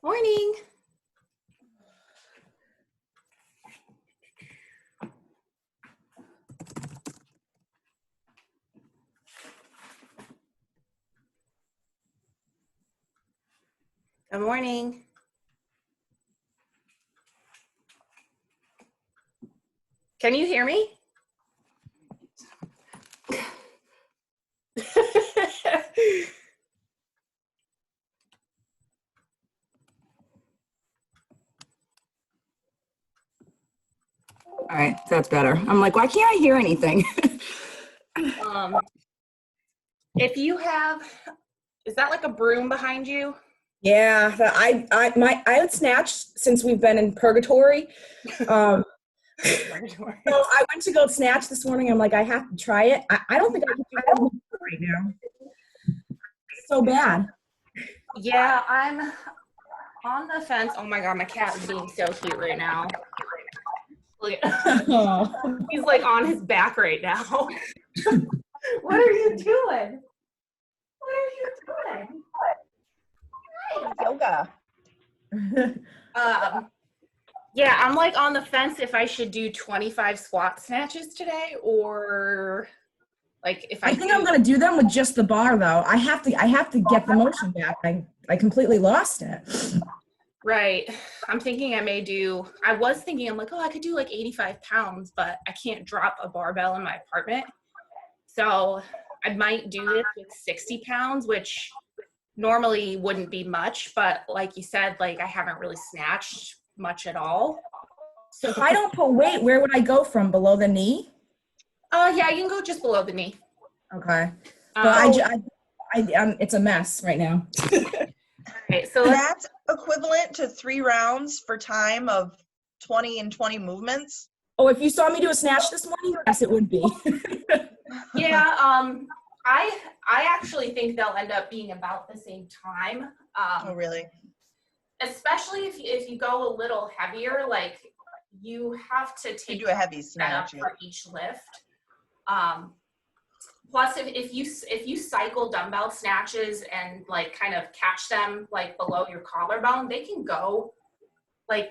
Morning. Good morning. Can you hear me? All right, that's better. I'm like, why can't I hear anything? If you have, is that like a broom behind you? Yeah, I would snatch since we've been in purgatory. So I went to go snatch this morning. I'm like, I have to try it. I don't think I can do it right now. It's so bad. Yeah, I'm on the fence. Oh my God, my cat is being so cute right now. Look at he's like on his back right now. What are you doing? What are you doing? Yoga. Yeah, I'm like on the fence if I should do 25 squat snatches today or like if I think I'm gonna do them with just the bar though. I have to get the motion back. I completely lost it. Right. I'm thinking I was thinking, I'm like, oh, I could do like 85 pounds, but I can't drop a barbell in my apartment. So I might do this with 60 pounds, which normally wouldn't be much, but like you said, like I haven't really snatched much at all. So if I don't put weight, where would I go from? Below the knee? Yeah, you can go just below the knee. Okay. But it's a mess right now. Okay, so that's equivalent to 3 rounds for time of 20 and 20 movements. Oh, if you saw me do a snatch this morning, yes, it would be. Yeah, I actually think they'll end up being about the same time. Oh, really? Especially if you go a little heavier, like you have to take do a heavy snatch for each lift. Plus, if you cycle dumbbell snatches and like kind of catch them like below your collarbone, they can go like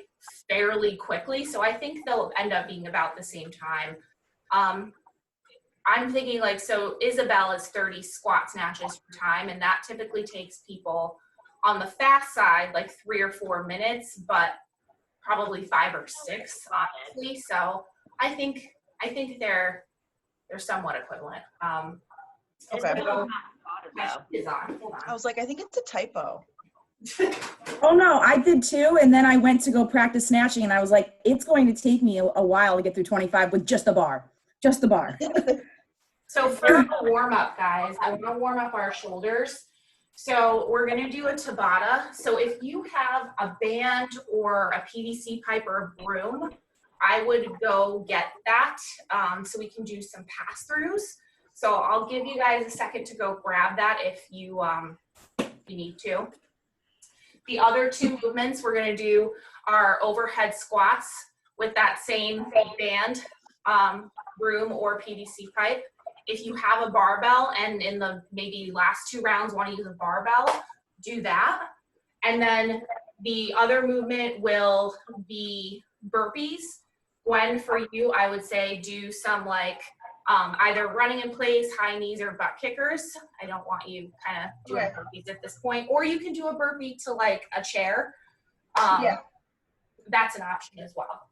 fairly quickly. So I think they'll end up being about the same time. I'm thinking like, so Isabel is 30 squat snatches per time, and that typically takes people on the fast side like 3 or 4 minutes, but probably 5 or 6 honestly. So I think they're somewhat equivalent. Okay. Is on. Hold on. I was like, I think it's a typo. Oh no, I did too. And then I went to go practice snatching and I was like, it's going to take me a while to get through 25 with just the bar. Just the bar. So for a warm up, guys, I want to warm up our shoulders. So we're going to do a Tabata. So if you have a band or a PVC pipe or a broom, I would go get that so we can do some pass-throughs. So I'll give you guys a second to go grab that if you need to. The other 2 movements we're going to do are overhead squats with that same band, broom or PVC pipe. If you have a barbell and in the maybe last 2 rounds want to use a barbell, do that. And then the other movement will be burpees. Gwen, for you, I would say do some like either running in place, high knees, or butt kickers. I don't want you kind of doing burpees at this point. Or you can do a burpee to like a chair. That's an option as well.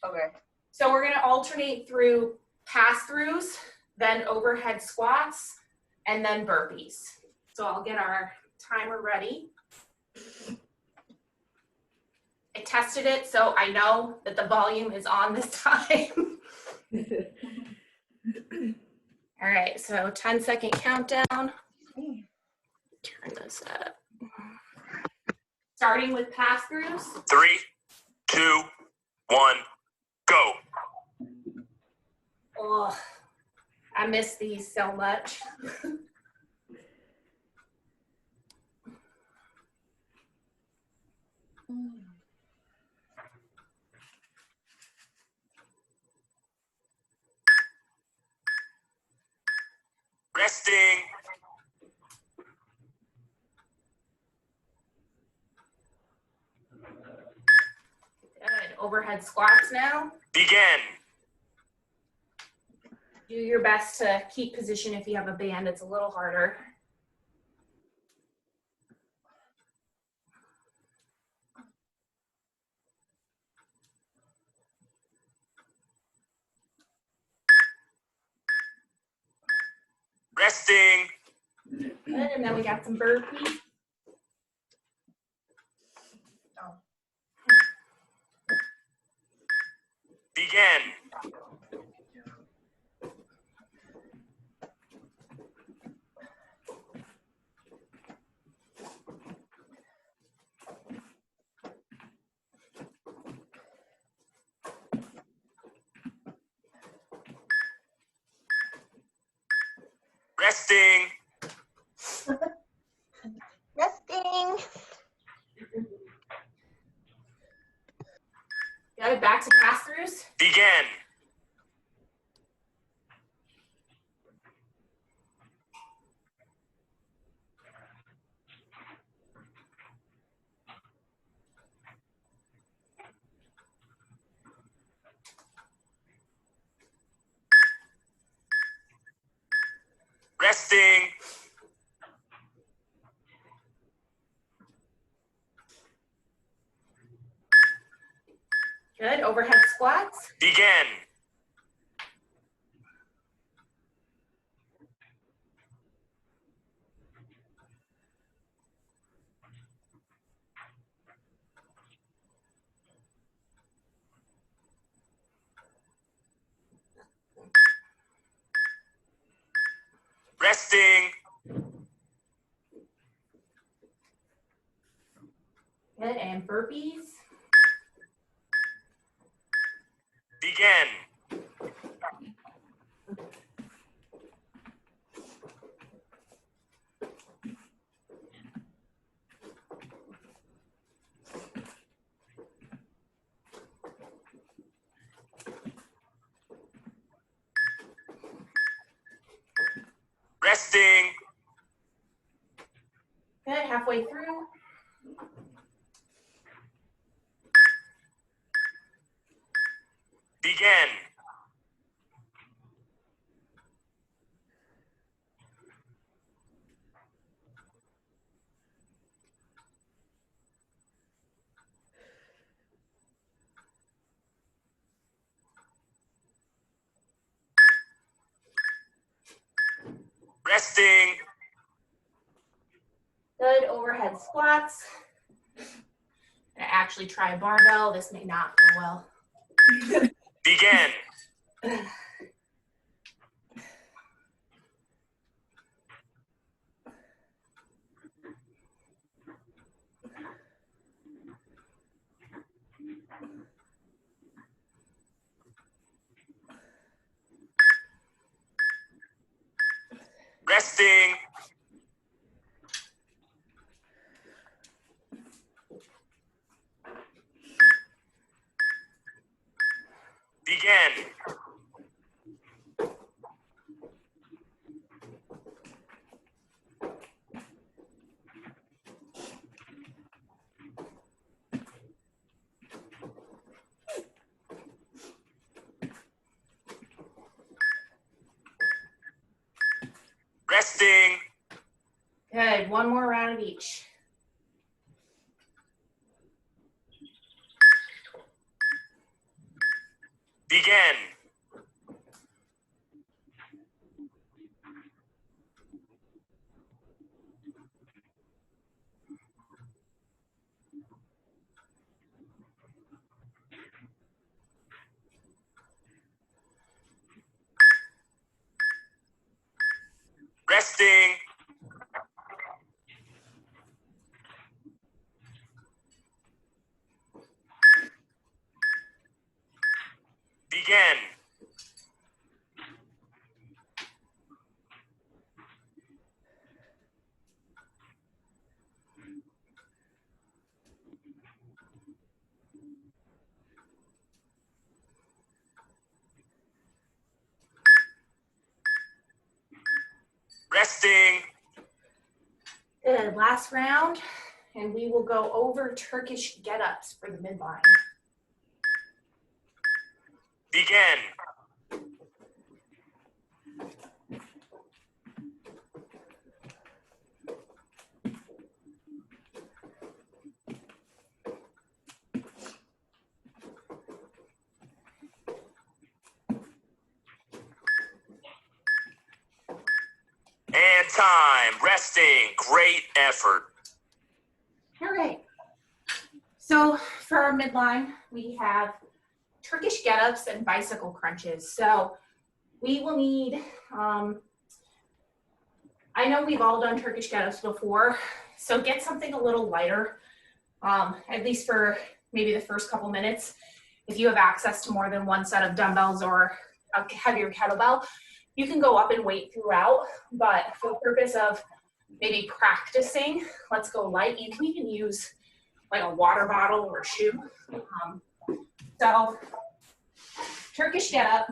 Okay. So we're going to alternate through pass-throughs, then overhead squats, and then burpees. So I'll get our timer ready. I tested it, so I know that the volume is on this time. All right, so 10-second countdown. Turn this up. Starting with pass-throughs. 3, 2, 1, go. Oh, I miss these so much. Resting. overhead squats now. Begin. Do your best to keep position if you have a band. It's a little harder. Resting. Good, and then we got some burpees. Begin. Resting. Resting. Got it, back to pass-throughs. Begin. Resting. Good, overhead squats. Begin. Resting. Good, and burpees. Begin. Resting. Good, halfway through. Begin. Resting. Good, overhead squats. Gonna actually try barbell. This may not go well. Begin. Resting. Begin. Resting. Good, one more round of each. Begin. Resting. Begin. Resting. Good, last round. And we will go over Turkish Get-Ups for the midline. Begin. And time. Resting. Great effort. All right. So for our midline, we have Turkish get-ups and bicycle crunches. So we will need, I know we've all done Turkish get-ups before, so get something a little lighter, at least for maybe the first couple minutes. If you have access to more than one set of dumbbells or a heavier kettlebell, you can go up and weight throughout, but for the purpose of maybe practicing, let's go light. You can even use like a water bottle or a shoe. So Turkish get-up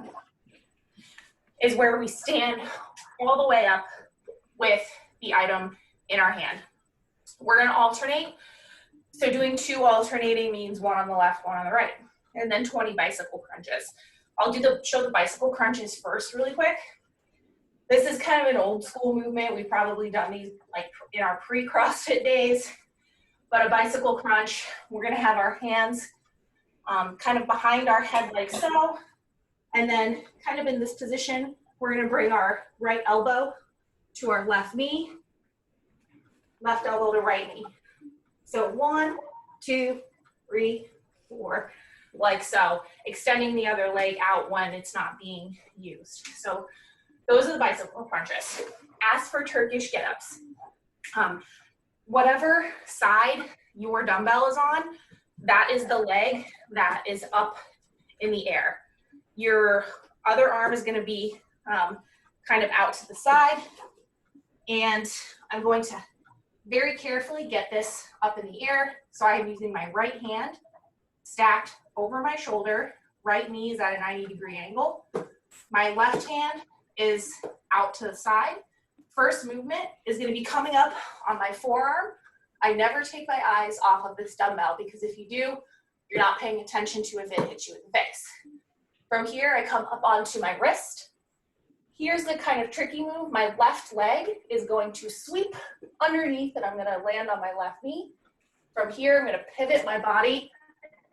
is where we stand all the way up with the item in our hand. We're gonna alternate. So doing 2 alternating means 1 on the left, 1 on the right, and then 20 bicycle crunches. I'll show the bicycle crunches first really quick. This is kind of an old school movement. We've probably done these like in our pre-CrossFit days, but a bicycle crunch, we're gonna have our hands kind of behind our head like so, and then kind of in this position, we're gonna bring our right elbow to our left knee, left elbow to right knee. So 1, 2, 3, 4, like so, extending the other leg out when it's not being used. So those are the bicycle crunches. As for Turkish get-ups, whatever side your dumbbell is on, that is the leg that is up in the air. Your other arm is gonna be kind of out to the side, and I'm going to very carefully get this up in the air. So I am using my right hand stacked over my shoulder, right knee is at a 90-degree angle. My left hand is out to the side. First movement is gonna be coming up on my forearm. I never take my eyes off of this dumbbell because if you do, you're not paying attention to if it hits you in the face. From here, I come up onto my wrist. Here's the kind of tricky move. My left leg is going to sweep underneath and I'm gonna land on my left knee. From here, I'm gonna pivot my body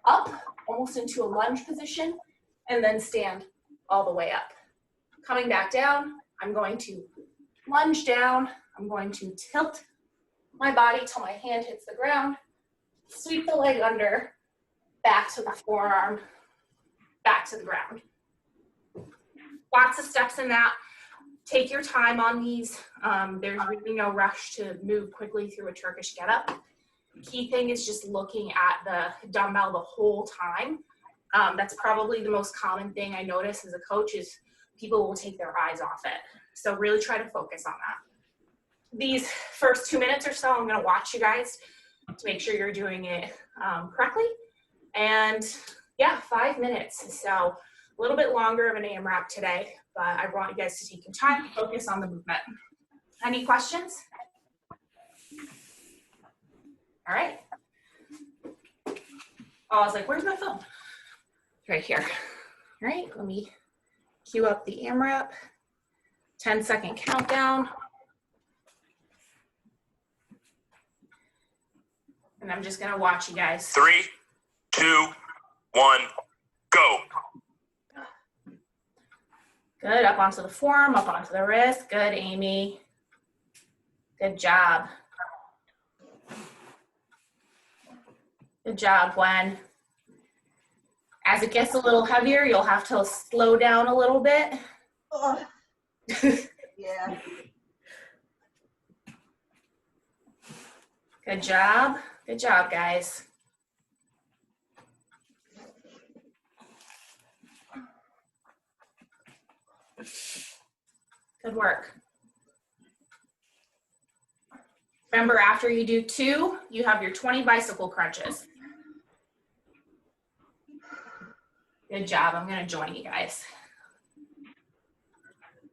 up, almost into a lunge position, and then stand all the way up. Coming back down, I'm going to lunge down. I'm going to tilt my body till my hand hits the ground, sweep the leg under, back to the forearm, back to the ground. Lots of steps in that. Take your time on these. There's really no rush to move quickly through a Turkish get-up. Key thing is just looking at the dumbbell the whole time. That's probably the most common thing I notice as a coach is people will take their eyes off it. So really try to focus on that. These first 2 minutes or so, I'm gonna watch you guys to make sure you're doing it correctly. And yeah, 5 minutes. So a little bit longer of an AMRAP today, but I want you guys to take your time to focus on the movement. Any questions? All right. Oh, I was like, where's my phone? Right here. All right, let me cue up the AMRAP. 10-second countdown. And I'm just gonna watch you guys. 3, 2, 1, go. Good, up onto the forearm, up onto the wrist. Good, Amy. Good job. Good job, Gwen. As it gets a little heavier, you'll have to slow down a little bit. Oh, yeah. Good job. Good job, guys. Good work. Remember, after you do 2, you have your 20 bicycle crunches. Good job. I'm going to join you guys.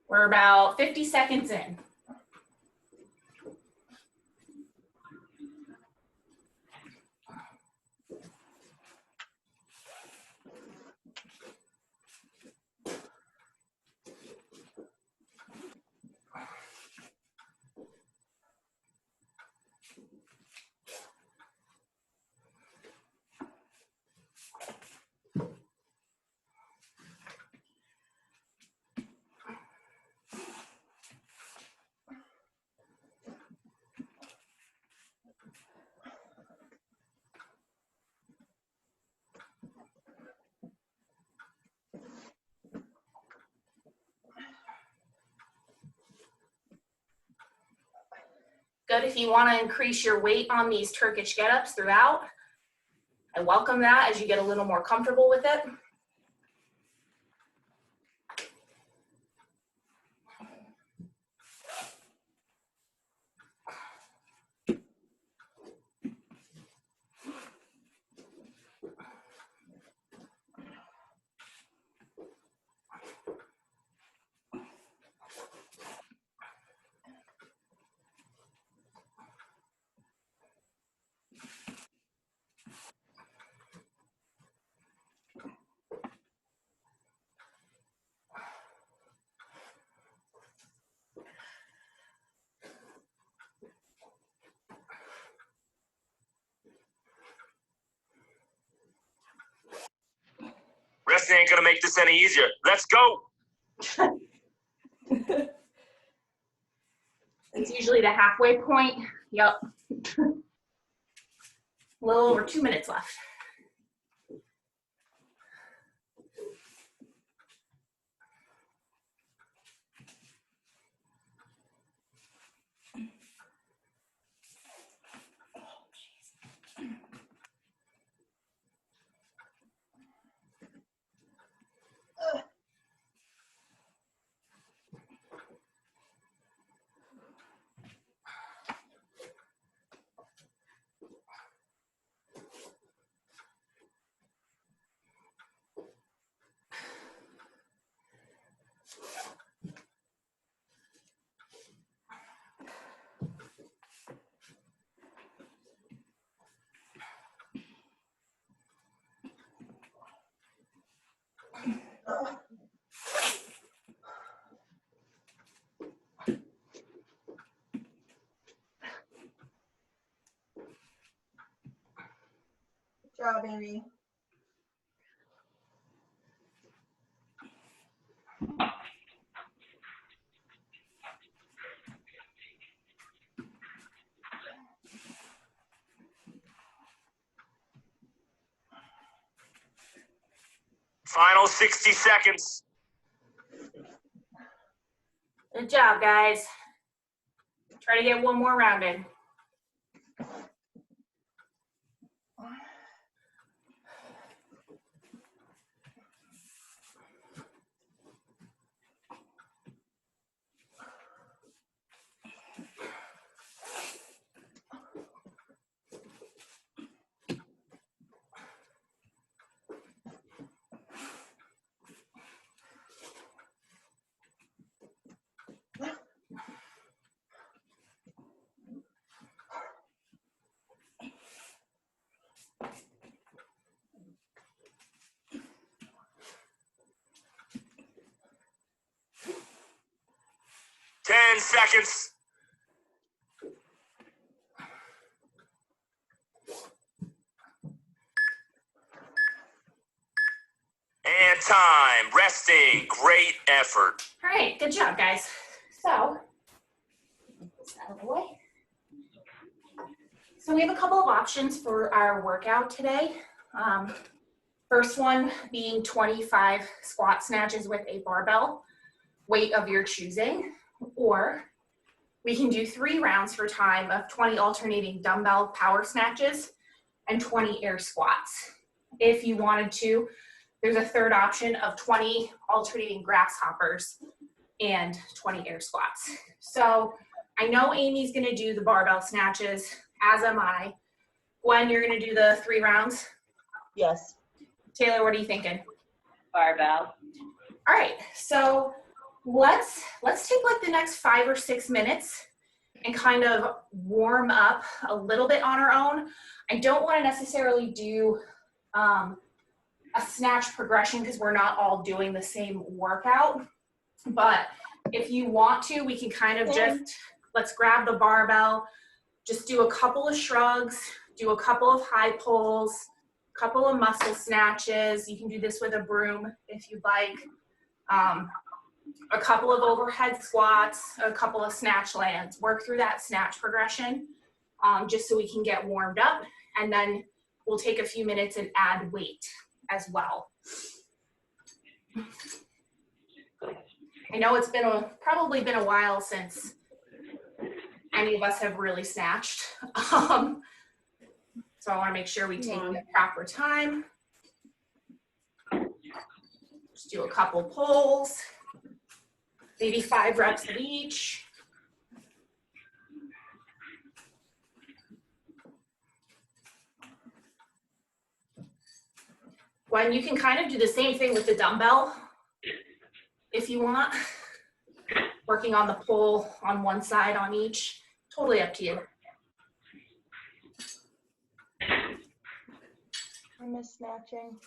We're about 50 seconds in. good. If you want to increase your weight on these Turkish get-ups throughout, I welcome that as you get a little more comfortable with it. Resting ain't gonna make this any easier. Let's go. It's usually the halfway point. Yep. A little over 2 minutes left. Good job, Amy. Final 60 seconds. Good job, guys. Try to get one more round in. Ten seconds. And time. Resting. Great effort. All right, good job, guys. So, this out of the way. So we have a couple of options for our workout today. First one being 25 squat snatches with a barbell, weight of your choosing, or we can do 3 rounds for time of 20 alternating dumbbell power snatches and 20 air squats. If you wanted to, there's a third option of 20 alternating grasshoppers and 20 air squats. So I know Amy's gonna do the barbell snatches, as am I. Gwen, you're gonna do the 3 rounds? Yes. Taylor, what are you thinking? Barbell. All right, so let's take like the next 5 or 6 minutes and kind of warm up a little bit on our own. I don't want to necessarily do a snatch progression because we're not all doing the same workout, but if you want to, we can kind of just, let's grab the barbell, just do a couple of shrugs, do a couple of high pulls, couple of muscle snatches. You can do this with a broom if you'd like. A couple of overhead squats, a couple of snatch lands. Work through that snatch progression just so we can get warmed up, and then we'll take a few minutes and add weight as well. I know it's been probably been a while since any of us have really snatched. So I want to make sure we take the proper time. Just do a couple pulls, maybe 5 reps of each. When you can kind of do the same thing with the dumbbell if you want, working on the pull on one side on each, totally up to you. I miss snatching.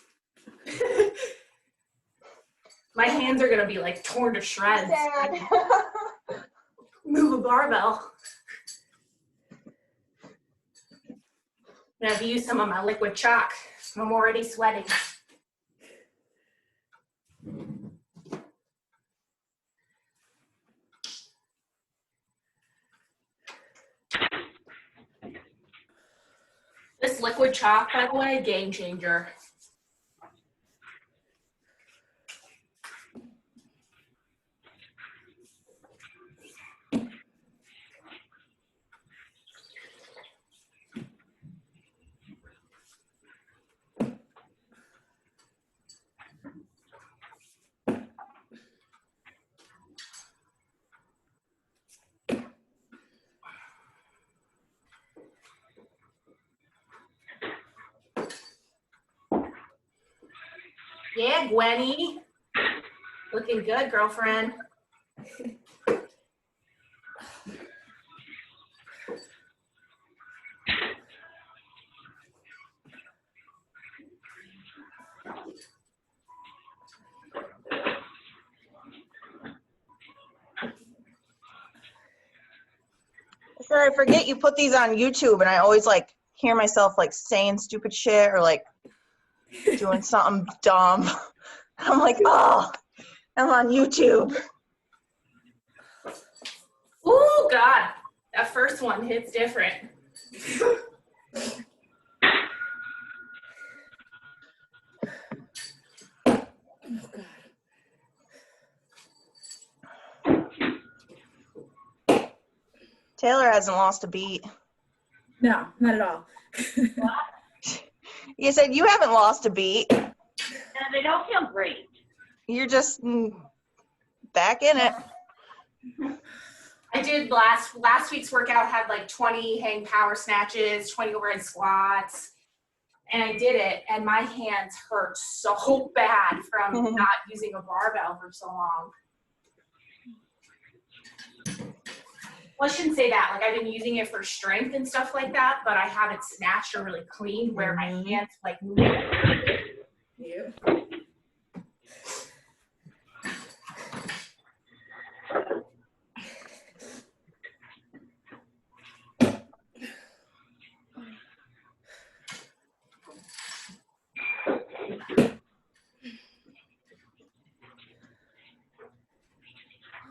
My hands are gonna be like torn to shreds. Sad. Move a barbell. I'm gonna use some of my liquid chalk. I'm already sweating. This liquid chalk, by the way, game changer. Yeah, Gwenny. Looking good, girlfriend. Sure, I forget you put these on YouTube, and I always like hear myself like saying stupid shit or like doing something dumb. I'm like, oh, I'm on YouTube. Oh God, that first one hits different. Taylor hasn't lost a beat. No, not at all. You said you haven't lost a beat. And they don't feel great. You're just back in it. I did last week's workout had like 20 hang power snatches, 20 overhead squats, and I did it, and my hands hurt so bad from not using a barbell for so long. Well, I shouldn't say that. Like, I've been using it for strength and stuff like that, but I haven't snatched or really cleaned where my hands like move. Yeah.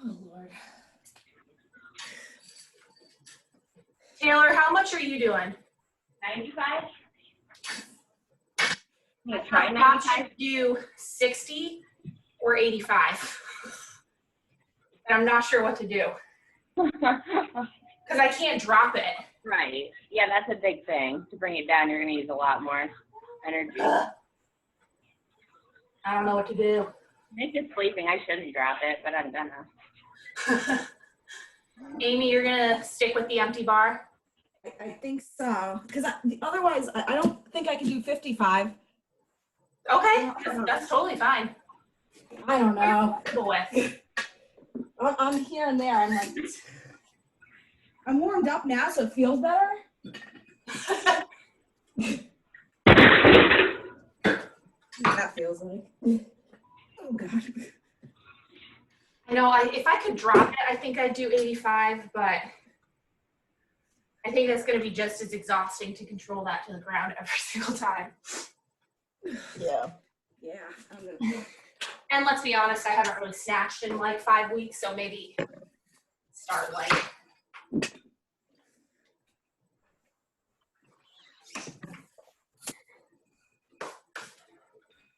Oh, Lord. Taylor, how much are you doing? 95? You I try thought 95? you do 60 or 85. And I'm not sure what to do because I can't drop it. Right. Yeah, that's a big thing. To bring it down, you're going to use a lot more energy. I don't know what to do. Nick is sleeping. I shouldn't drop it, but I'm gonna. Amy, you're gonna stick with the empty bar? I think so. Because otherwise, I don't think I can do 55. Okay, that's totally fine. I don't know. Cool with. I'm here and there. I'm like, I'm warmed up now, so it feels better. That feels like. Oh, God. I know, if I could drop it, I think I'd do 85, but I think that's going to be just as exhausting to control that to the ground every single time. Yeah. Yeah. I'm gonna... And let's be honest, I haven't really snatched in like 5 weeks, so maybe start light.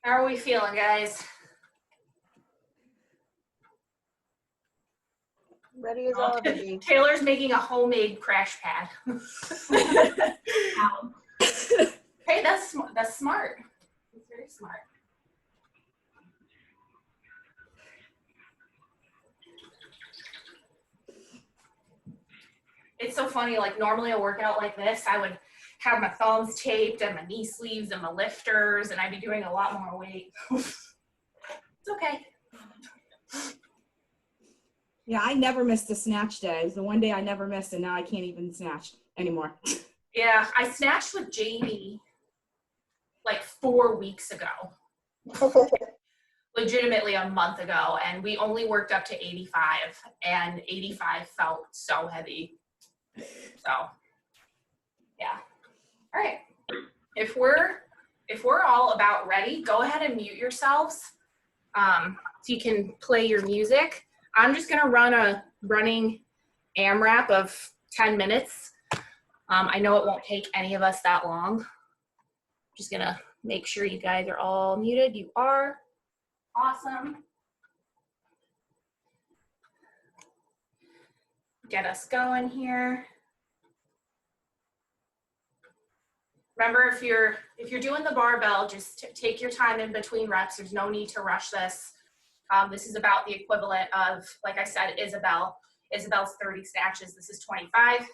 How are we feeling, guys? Ready as I'll ever be. Taylor's making a homemade crash pad. Hey, that's smart. That's very smart. It's so funny, like normally a workout like this, I would have my thumbs taped and my knee sleeves and my lifters, and I'd be doing a lot more weight. It's okay. Yeah, I never missed a snatch day. It was the one day I never missed, and now I can't even snatch anymore. Yeah, I snatched with Jamie like 4 weeks ago. Legitimately a month ago, and we only worked up to 85, and 85 felt so heavy. So yeah. All right. If we're all about ready, go ahead and mute yourselves so you can play your music. I'm just gonna run a running AMRAP of 10 minutes. I know it won't take any of us that long. Just gonna make sure you guys are all muted. You are. Awesome. Get us going here. Remember, if you're doing the barbell, just take your time in between reps. There's no need to rush this. This is about the equivalent of, like I said, Isabel's 30 snatches. This is 25. If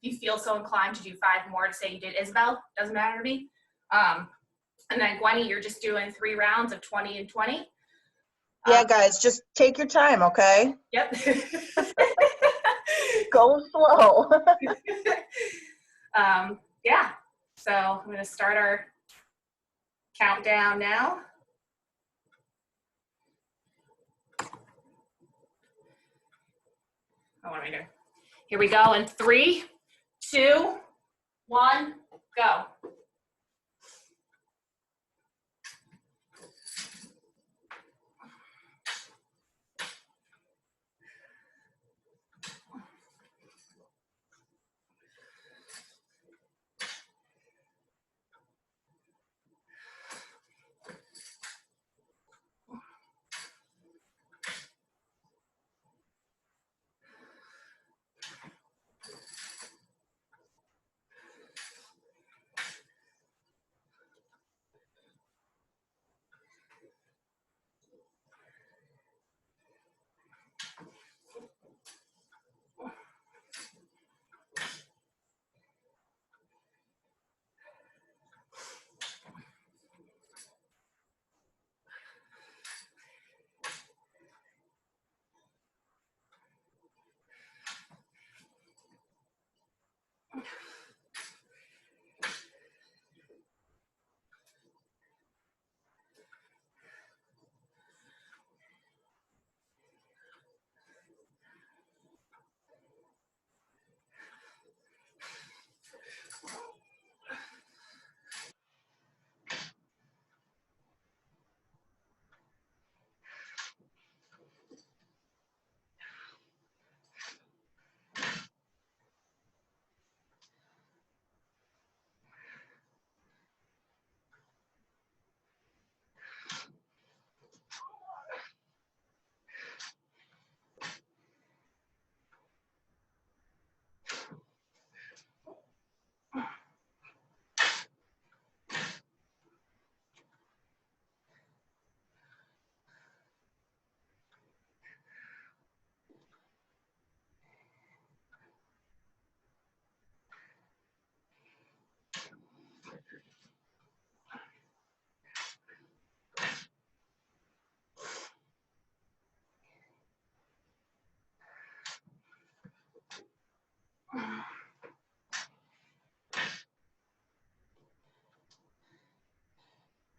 you feel so inclined to do 5 more to say you did Isabel, doesn't matter to me. And then Gwenny, you're just doing 3 rounds of 20 and 20. Yeah, guys, just take your time, okay? Yep. Go slow. Yeah, so I'm going to start our countdown now. Oh, what am I doing? Here we go in 3, 2, 1, go.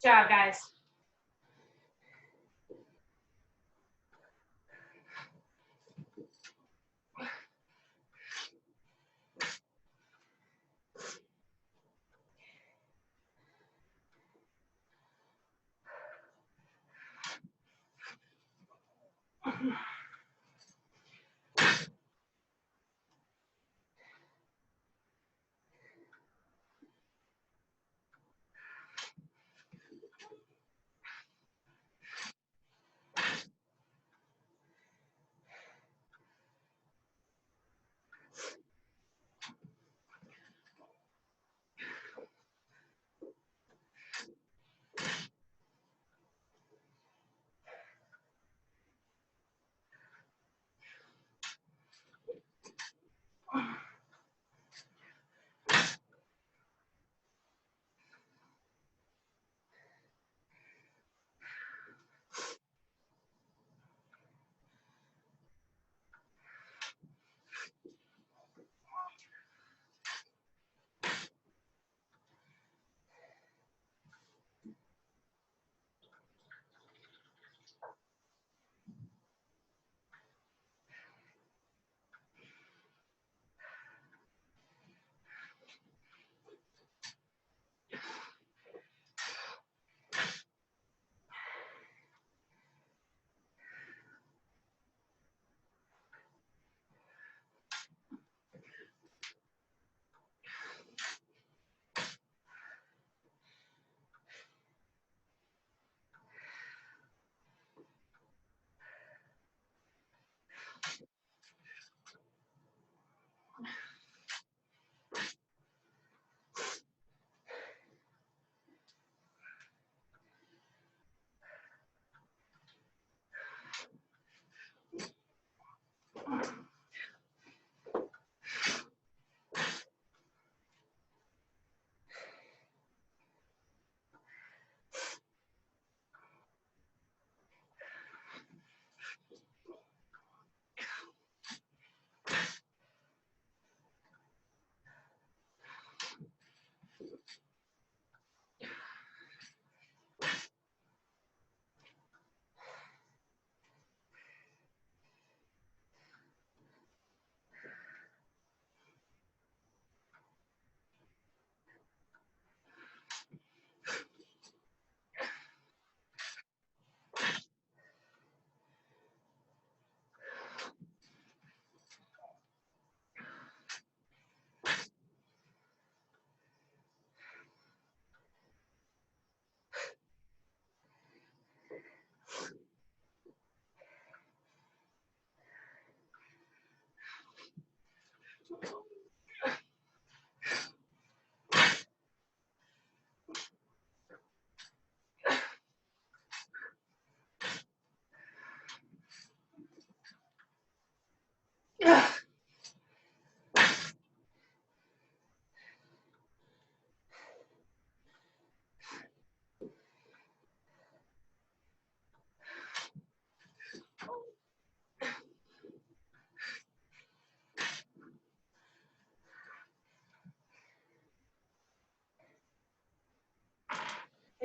Good job, guys.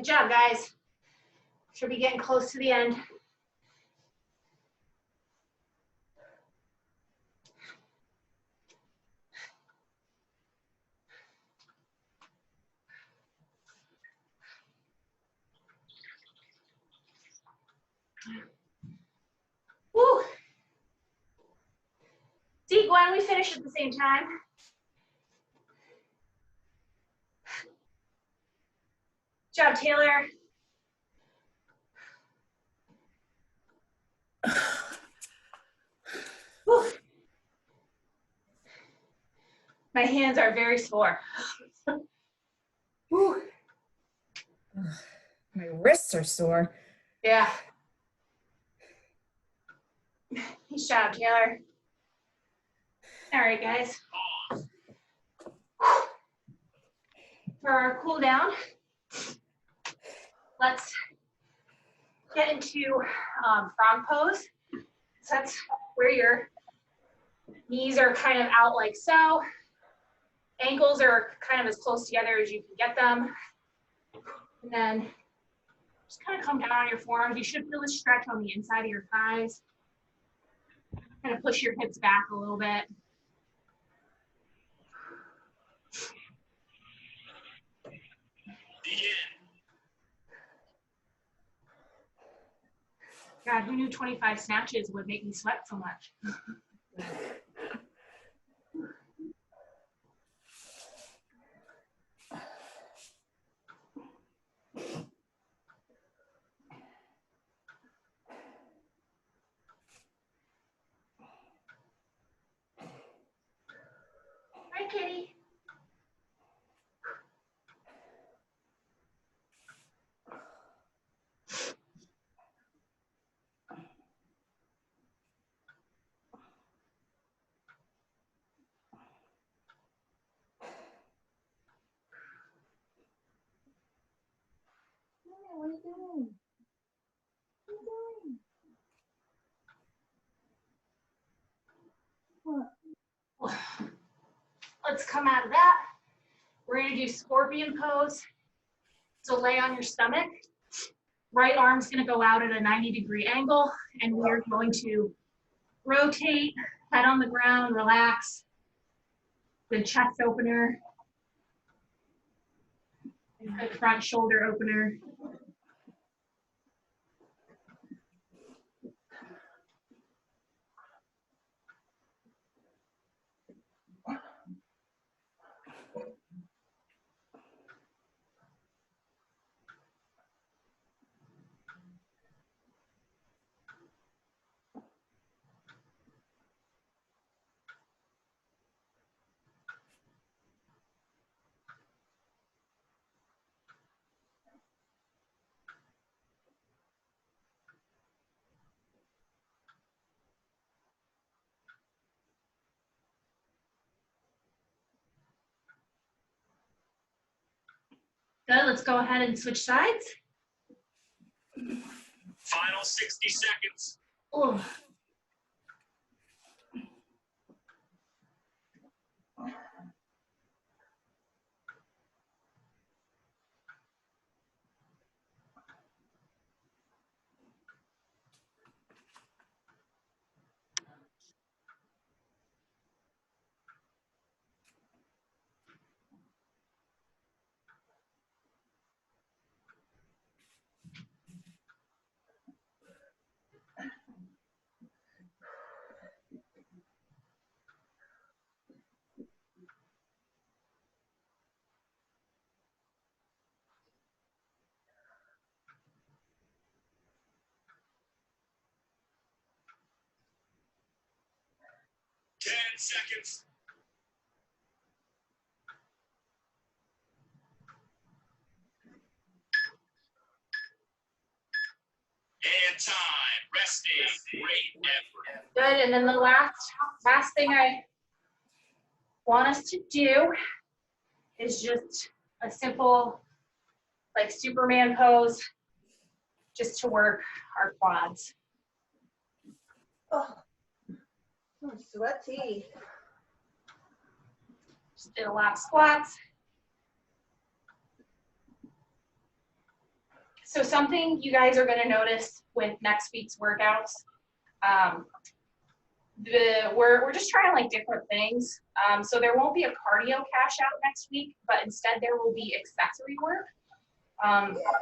Good job, guys. Should be getting close to the end. Woo. See, Gwen, we finished at the same time. Good job, Taylor. Whew. My hands are very sore. Whew. My wrists are sore. Yeah. Nice job, Taylor. All right, guys. For our cool down, let's get into frog pose. So that's where your knees are kind of out like so. Ankles are kind of as close together as you can get them. And then just kind of come down on your forearms. You should feel a stretch on the inside of your thighs. Kind of push your hips back a little bit. God, who knew 25 snatches would make me sweat so much? Hi, Katy. What are you doing? What are you doing? What? Let's come out of that. We're gonna do scorpion pose. So lay on your stomach. Right arm's gonna go out at a 90-degree angle, and we're going to rotate, head on the ground, relax. Good chest opener. Good front shoulder opener. Good, let's go ahead and switch sides. Final 60 seconds. Ooh. 10 seconds. And time. Resting. Great effort. Good, and then the last thing I want us to do is just a simple, like Superman pose, just to work our quads. Oh, I'm sweaty. Just did a lot of squats. So something you guys are gonna notice with next week's workouts, we're just trying like different things. So there won't be a cardio cash out next week, but instead there will be accessory work.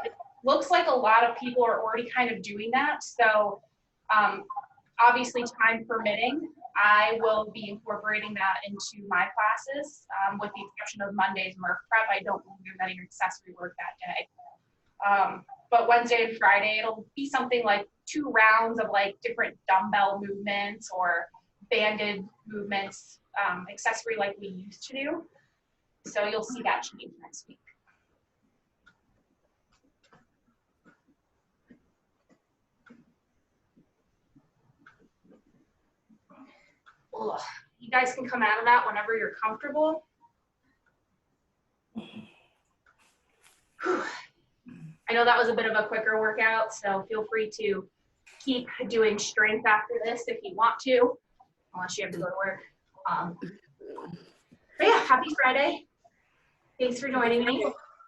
It looks like a lot of people are already kind of doing that. So obviously time permitting, I will be incorporating that into my classes, with the exception of Monday's Murph prep. I don't do any accessory work that day. But Wednesday and Friday, it'll be something like 2 rounds of like different dumbbell movements or banded movements, accessory like we used to do. So you'll see that change next week. Ugh. You guys can come out of that whenever you're comfortable. Whew. I know that was a bit of a quicker workout, so feel free to keep doing strength after this if you want to, unless you have to go to work. But yeah, happy Friday. Thanks for joining me.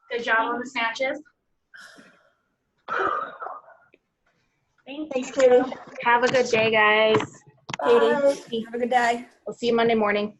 Good job on the snatches. Thanks, Katie. Have a good day, guys. Katie, have a good day. We'll see you Monday morning.